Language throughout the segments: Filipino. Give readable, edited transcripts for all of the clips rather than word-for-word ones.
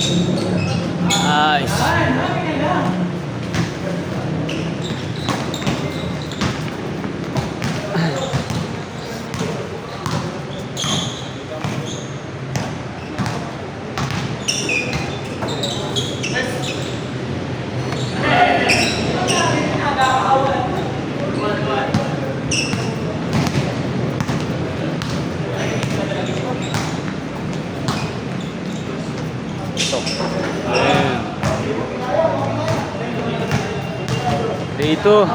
Nice. Ayan. Dito.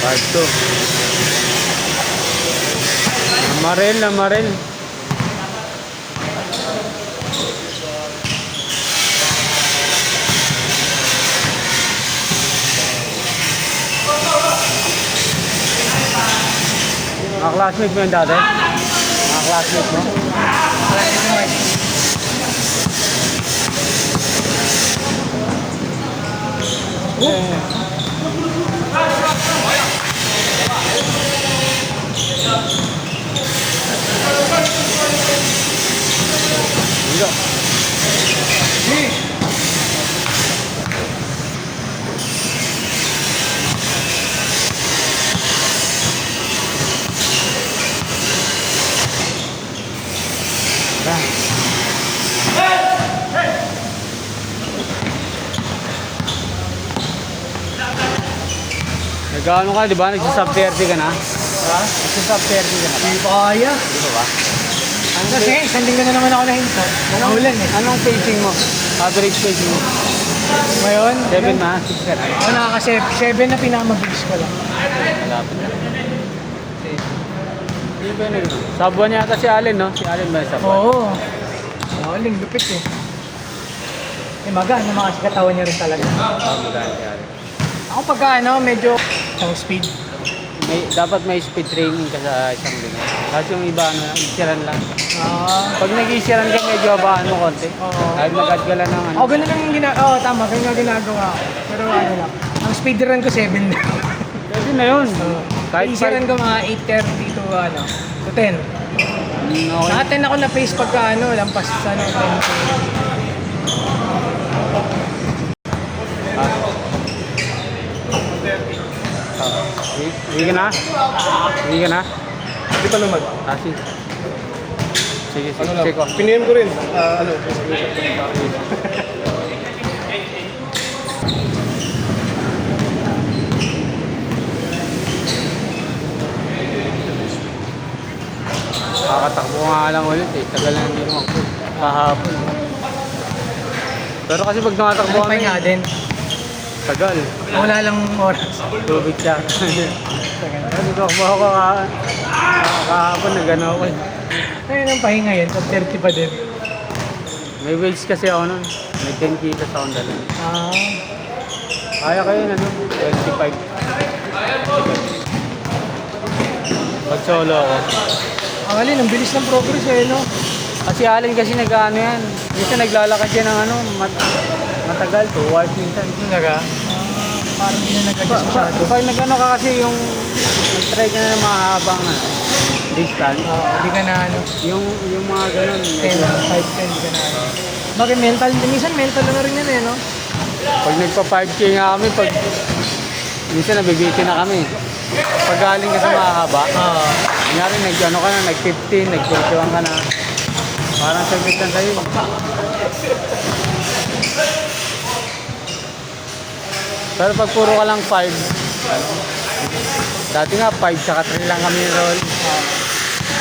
Part 2. Lamarel. Mga classmate mo yun dati? Mga classmate mo? Nag-ano ka, di ba? Nagsisub 30 ka na? Ha? Nagsisub 30 ka na ba? Hindi pa kaya. Di ba ba? Kasi isang linggo na naman ako nahinto. Nangahulan eh. Anong pacing mo? Average pacing mo? Ngayon? 7 na? 6 ka na? Ako nakaka-7 na pinakamabilis ko lang. Malapit na. Hindi ba yun? Sabuan niya ata si Allen, no? Si Allen ba yung sabuan? Oo. Nangahuling, lupit eh. Magaan naman kasi katawan niya rin talaga. Maganda si Allen. Ako pagka medyo isang speed. Dapat may speed training ka sa isang linggo. Kasi yung iba, isiran lang. Pag nag-isiran ka, medyo abaan mo konti. Oo. Kahit mag-add ka lang ng ano. Ganun ang ginagawa. Tama, ganun ang ginagawa ko. Pero ano lang. Ang speed run ko 7 na. Pwede na yun. Kahit Isiran ko mga 8:30 to 10. Okay. Sa 10 ako na pace pagka lampas sa 10. Hindi ka na? Hindi ka na? Hindi pa naman. Sige. Sige, Ano lang, check ko. pinihan ko rin. Kakatakbo nga lang ulit eh. Tagal na hindi mo kahapon. Pero kasi pag tumatakbo Ano pa nga din? tagal. Wala lang oras. Tubig siya. Kasi tumakbo ako kahapon na gano'n ako eh. Ngayon ang pahinga yan, 30 pa din. May weights kasi ako nun. May 10 kilos ako dala. Kaya kayo na nun, 25. Pag solo ako. Ang alin, ang bilis ng progress eh, no? Kasi Allen kasi nag-ano yan. Minsan naglalakad yan ng ano, matagal, 2 hours minsan. Talaga? Parang hindi na nag-adjust masyado. Pag nag-ano ka kasi yung nag-try ka na ng mahabang distance, Hindi ka na ano, yung mga ganun, 10, 5, 10, medyo, hindi ka na ano. Bakit mental? Minsan mental na rin yan eh, no? pag nagpa 5K nga kami, minsan nabibitin na kami. Pag galing ka sa mahaba, kunyari nag-ano ka na, nag-15, nag-21 ka na, parang saglit lang sa'yo. Pero pag puro ka lang 5, dati nga 5 tsaka 3 lang kami roll.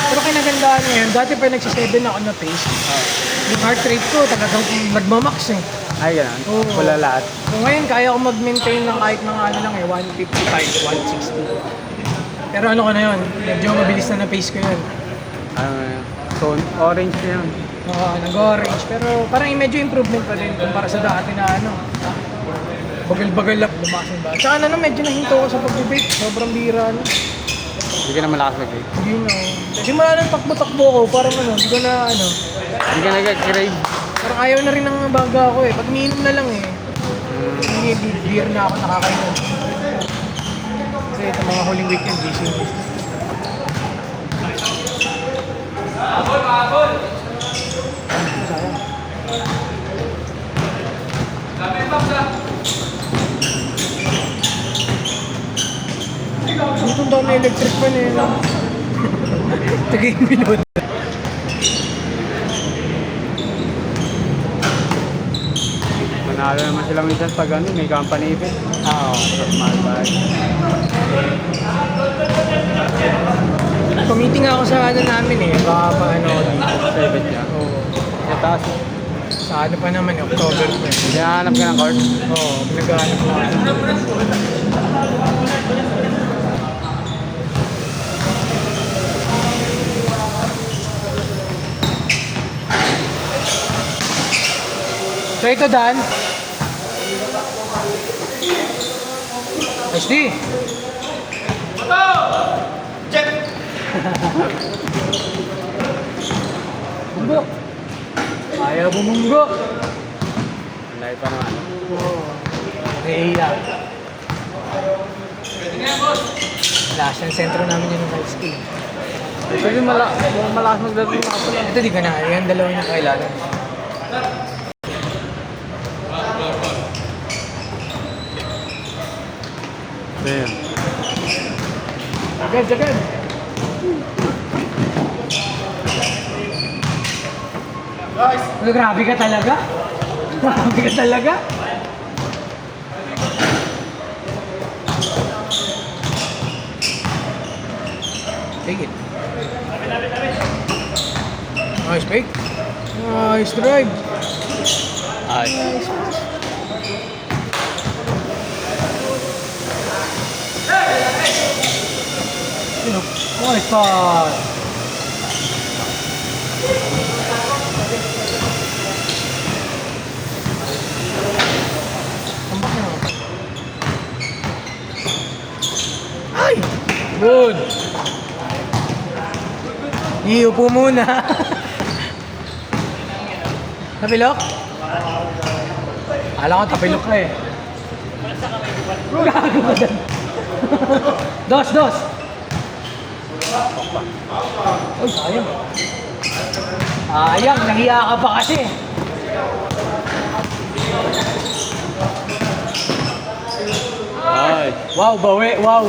Pero kinagandaan niya yun, dati pa nagsisebe na ako na pace. Yung heart rate ko talagang nagmamax eh. Ay, ganun. Oo. Wala lahat. So ngayon, kaya ko mag-maintain ng kahit mga ano lang eh, 155, 160. Pero ano ko na yun, medyo mabilis na pace ko yun. Ano na yun? So, orange na yun. Oo, nag-orange. Pero parang medyo improvement pa din kumpara sa dati na ano. Bagal-bagal lang, lumakas ba? Tsaka ano, medyo nahinto ko sa pag-debate. Sobrang bira ano. Hindi ka na malakas mag-grade. Hindi na. Kasi mula nang takbo-takbo ko, parang ano, hindi ko na ano. Hindi ka nag-grade. Parang ayaw na rin ng baga ako eh. Pag umiinom na lang eh. Hindi, beer na ako nakakainom. Kasi ito mga huling weekend, busy. Dito daw may electric fan eh. No? Tagay minute. Manalo naman sila minsan pag ano, may company event. Oo. Sa smart bag. Committee nga ako sa ano namin eh. Baka pa ano dito. Sa event niya. Oo. Sa taas. Sa ano pa naman, October pa eh. Hinahanap ka ng court. Oo, pinaghahanap na ako. So ito Dan. SD. Bumbo. Ayaw bumunggo. Ang lahi pa naman. Nahiya. Last yung sentro namin yun ng high school. Pwede malakas magdating mga pala. Ito di ka na, yung dalawa na kailangan. Ayan. Agad, agad. Grabe ka talaga? Grabe ka talaga? Take it. Nice pick. Nice drive. Ay. Nice pass. Tambak na. Ay! Good! Iupo muna. Tapilok? Alam ko tapilok ka eh. Gago ka dyan. Dos, dos! Uy, sayang. Sayang, nahiya ka pa kasi. Ay. Wow, bawi, wow.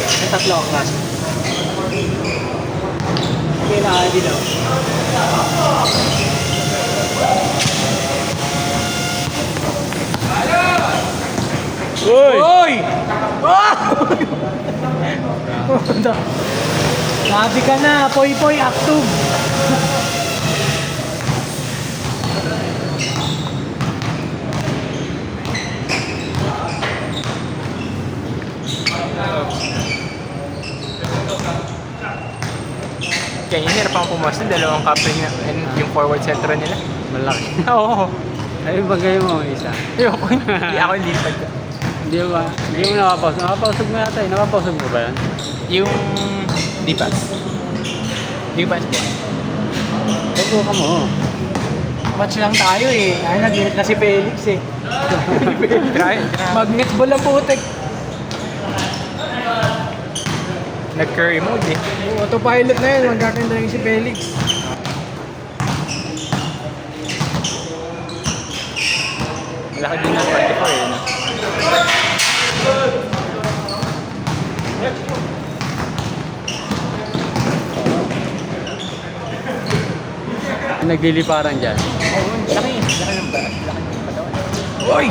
May tatlo ang class. Okay na, hindi daw. Uy! Uy! Sabi ka na, poy-poy, aktub. Kaya hirap ang pumasok, dalawang couple na and yung forward center nila. Malaki. Oo. Ay, bagay mo isa. Ayoko, hindi ako lipad. Hindi mo nakapausog. Nakapausog mo yata eh. Nakapausog mo ba yan? Yung lipas. Lipas ba? Subukan mo. Match lang tayo eh. Ay, nag-init na si Felix eh. Try. Magnet ball ang putek. Nag-curry mode eh. Autopilot na yun. Magkakinda yung si Felix. Malaki din na 24 eh. No? Nagliliparan dyan. Laki ng baras. Laki ng patawan. Oy!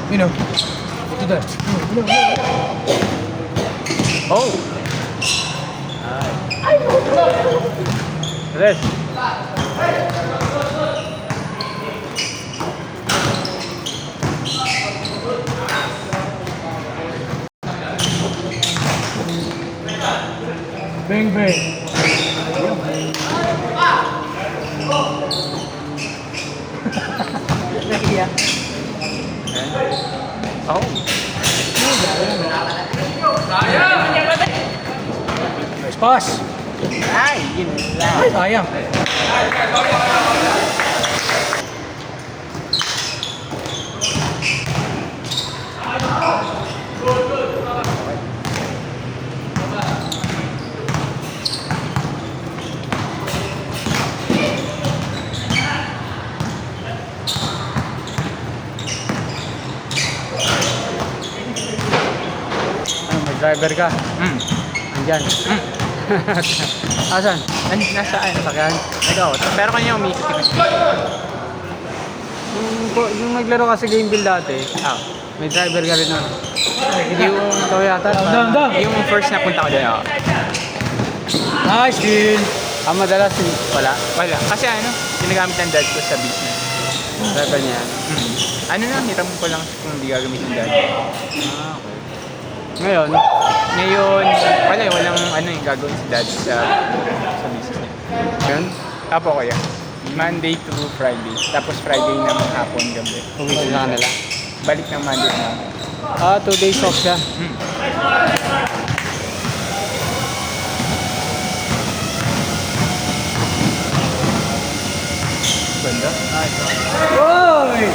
Mino. Ito da. Oh! Rest. Bang bang. Nahiya. Oh! Nice pass. Ay! Yun lang. Ay, sayang. Ano, may driver ka. Hmm. Andyan. Asan? Nasaan? Sakyan. Nag-auto. Pero kanya umikot yung Yung naglaro kasi game bill dati, Ah. may driver ka rin nun. Yung, Ikaw yata. Down. yung first na punta ko doon ako. Nice, Phil. Madalas wala. Wala. Kasi ano, ginagamit ng dad ko sa business. Driver niya. Hmm. Ano na, hiram ko lang kung hindi gagamitin dad. Ngayon, Ngayon, wala eh, walang ano yung gagawin si dad sa business niya. yun, Apo ko yan. Monday to Friday. Tapos Friday naman hapon gabi. umisin sa kanila. Balik ng Monday na. 2 days off siya. Ganda. Oy!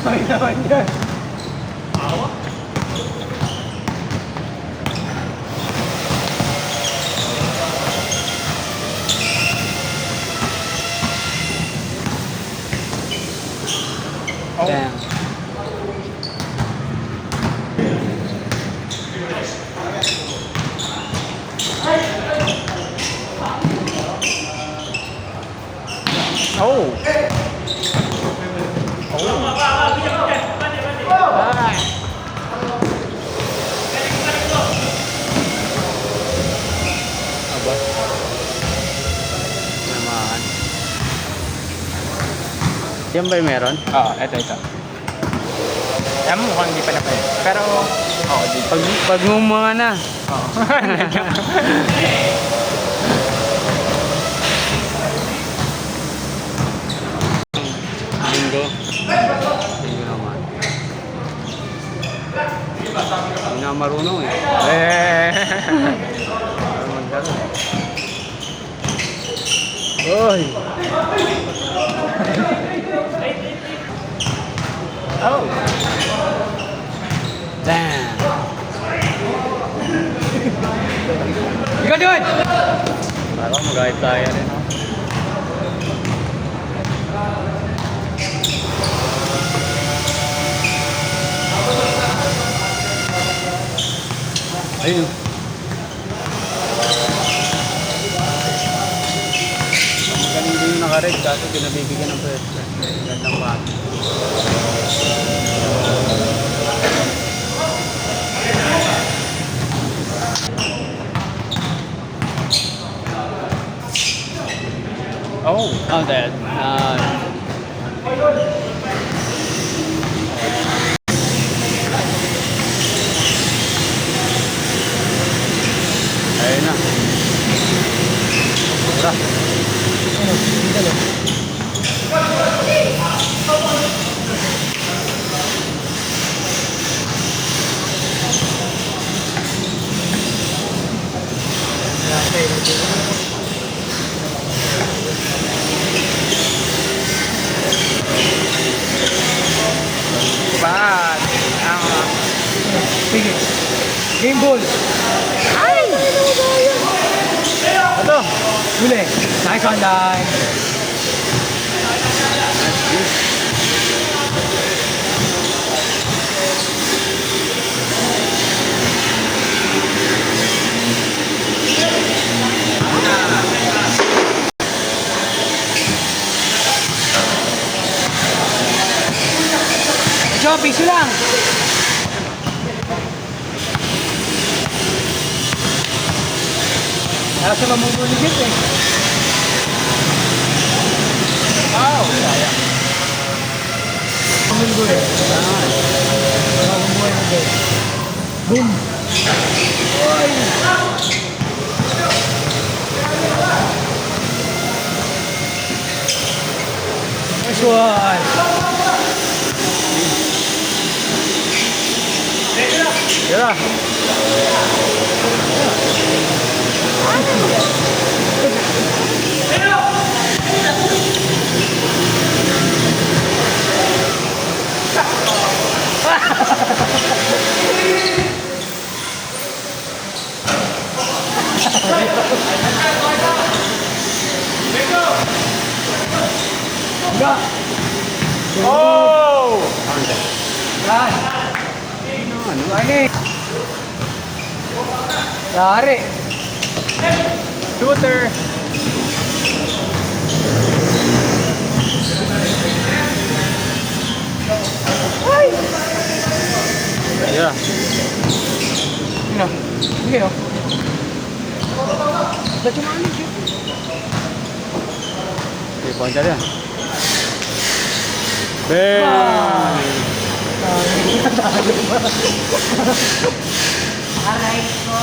Ay naman yan. Oh. Damn. Oh! Aba. Naman. Yan ba yung meron? Oo, ito. Alam mo, mukhang hindi pa na pwede. Pero, oo, di. Pag mga na. Oo. Linggo. Linggo naman. Hindi na marunong eh. Para magdaro. Oy! Oh! Damn! Ikaw doon! Parang mag-hype tayo rin. No? Ayun. Magaling din yung naka-red kaso pinabibigyan ng pwesto. Gandang bata. Oh! Oh, that. Ayun na. Mura. Ano? Dito lang. Game ball. Ito. Huli. Nice one, line. Job, piso lang. Kaya siya mamubuligit eh. Wow! Sayang. Munggo eh. Mabubuhay mo din. Boom! Oy! Nice one! Tira. Enggak! Oh! Yan! Ano? Ini! Lari! Shooter! Tira. Ini oh. Ini oh. Ba't yung alis yun? Okay, punta yan. Bang! Aray ko!